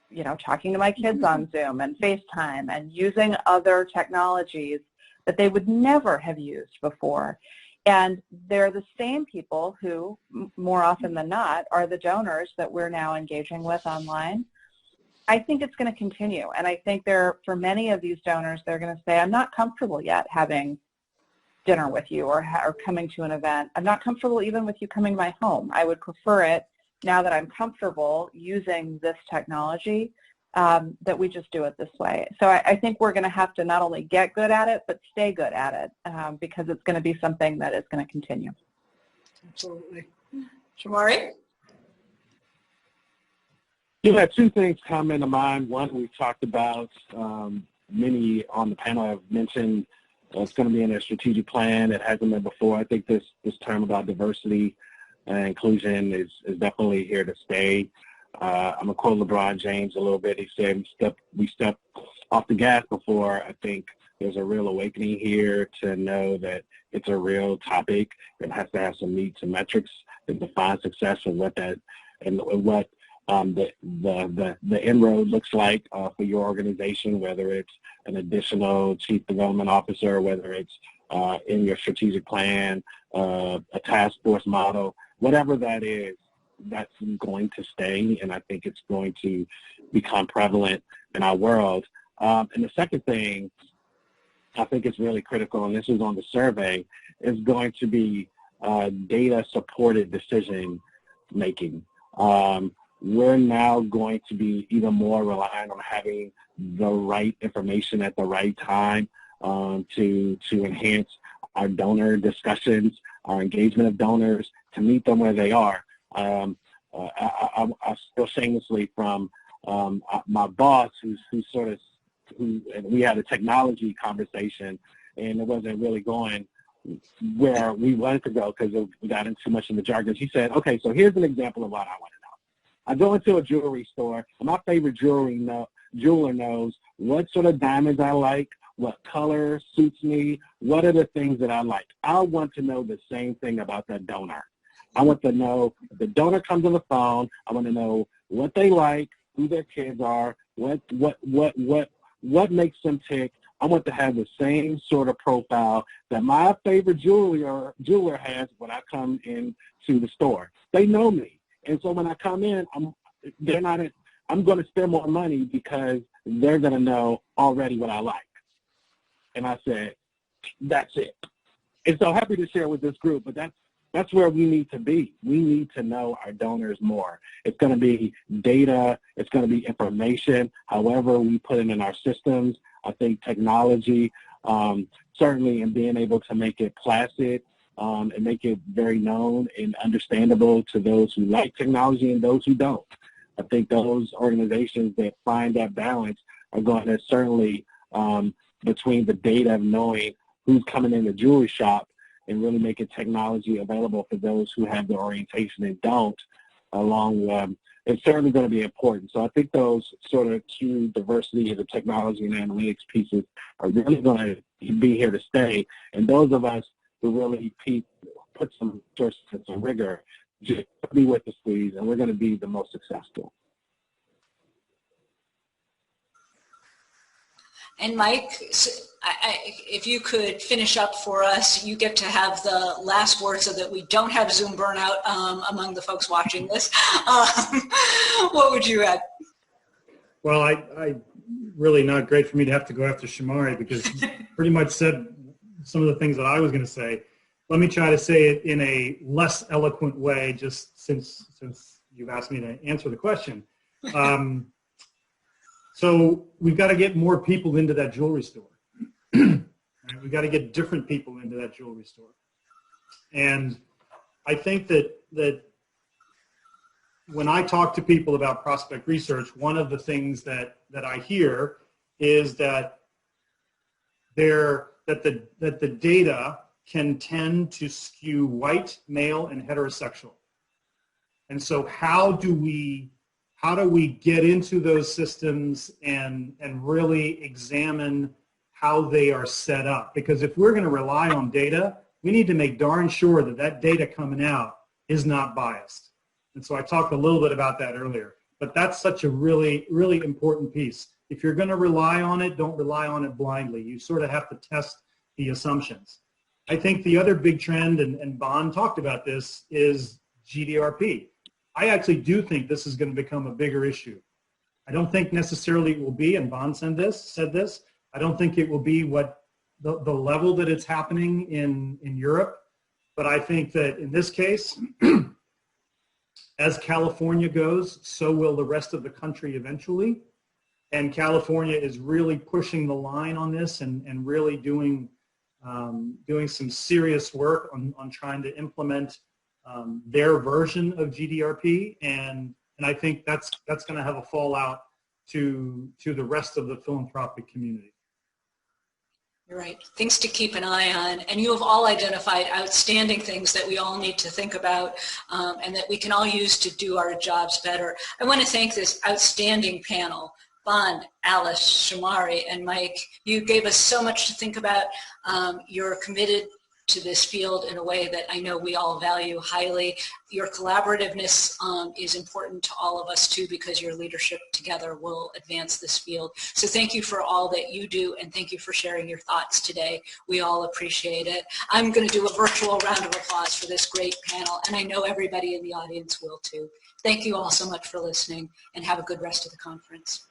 you know, talking to my kids on Zoom and FaceTime and using other technologies that they would never have used before. And they're the same people who, more often than not, are the donors that we're now engaging with online. I think it's going to continue. And I think for many of these donors, they're going to say, I'm not comfortable yet having dinner with you or coming to an event. I'm not comfortable even with you coming to my home. I would prefer it, now that I'm comfortable using this technology, that we just do it this way. So I think we're going to have to not only get good at it, but stay good at it, because it's going to be something that is going to continue. Absolutely. Shamari? Yeah, two things come into mind. One, we've talked about, many on the panel have mentioned it's going to be in their strategic plan. It hasn't been before. I think this term about diversity and inclusion is definitely here to stay. I'm going to quote LeBron James a little bit. He said, we stepped off the gas before. I think there's a real awakening here to know that it's a real topic. It has to have some meat, some metrics that define success and what that and what the inroad looks like for your organization, whether it's an additional chief development officer, whether it's in your strategic plan, a task force model, whatever that is, that's going to stay, and I think it's going to become prevalent in our world. And the second thing I think is really critical, and this is on the survey, is going to be data-supported decision making. We're now going to be even more reliant on having the right information at the right time to enhance our donor discussions, our engagement of donors, to meet them where they are. I feel shamelessly from my boss, and we had a technology conversation, and it wasn't really going where we wanted to go because we got in too much in the jargon. She said, okay, so here's an example of what I want to know. I go into a jewelry store, and my favorite jeweler knows what sort of diamonds I like, what color suits me, what are the things that I like. I want to know the same thing about that donor. I want to know if the donor comes on the phone. I want to know what they like, who their kids are, what makes them tick. I want to have the same sort of profile that my favorite jeweler has when I come into the store. They know me. And so when I come in, I'm going to spend more money because they're going to know already what I like. And I said, that's it. And so happy to share with this group, but that's where we need to be. We need to know our donors more. It's going to be data. It's going to be information. However we put it in our systems, I think technology, certainly in being able to make it placid, and make it very known and understandable to those who like technology and those who don't. I think those organizations that find that balance are going to certainly, between the data of knowing who's coming in the jewelry shop and really making technology available for those who have the orientation and don't, it's certainly going to be important. So I think those sort of two, diversity of the technology and analytics pieces, are really going to be here to stay. And those of us who really put some source and some rigor, just be with the squeeze, and we're going to be the most successful. And Mike, if you could finish up for us, you get to have the last word so that we don't have Zoom burnout among the folks watching this. What would you add? Well, I really not great for me to have to go after Shamari because he pretty much said some of the things that I was going to say. Let me try to say it in a less eloquent way, just since you've asked me to answer the question. So we've got to get more people into that jewelry store. Right? We've got to get different people into that jewelry store. And I think that when I talk to people about prospect research, one of the things that I hear is that the data can tend to skew white, male, and heterosexual. And so how do we get into those systems and really examine how they are set up? Because if we're going to rely on data, we need to make darn sure that data coming out is not biased. And so I talked a little bit about that earlier. But that's such a really, really important piece. If you're going to rely on it, don't rely on it blindly. You sort of have to test the assumptions. I think the other big trend, and Bon talked about this, is GDRP. I actually do think this is going to become a bigger issue. I don't think necessarily it will be, and Bon said this, I don't think it will be what the level that it's happening in Europe, but I think that in this case, as California goes, so will the rest of the country eventually. And California is really pushing the line on this and really doing some serious work on trying to implement their version of GDRP, and I think that's going to have a fallout to the rest of the philanthropic community. You're right. Things to keep an eye on, and you have all identified outstanding things that we all need to think about and that we can all use to do our jobs better. I want to thank this outstanding panel. Bond, Alice, Shamari, and Mike, you gave us so much to think about. You're committed to this field in a way that I know we all value highly. Your collaborativeness is important to all of us too, because your leadership together will advance this field. So thank you for all that you do, and thank you for sharing your thoughts today. We all appreciate it. I'm going to do a virtual round of applause for this great panel, and I know everybody in the audience will too. Thank you all so much for listening, and have a good rest of the conference.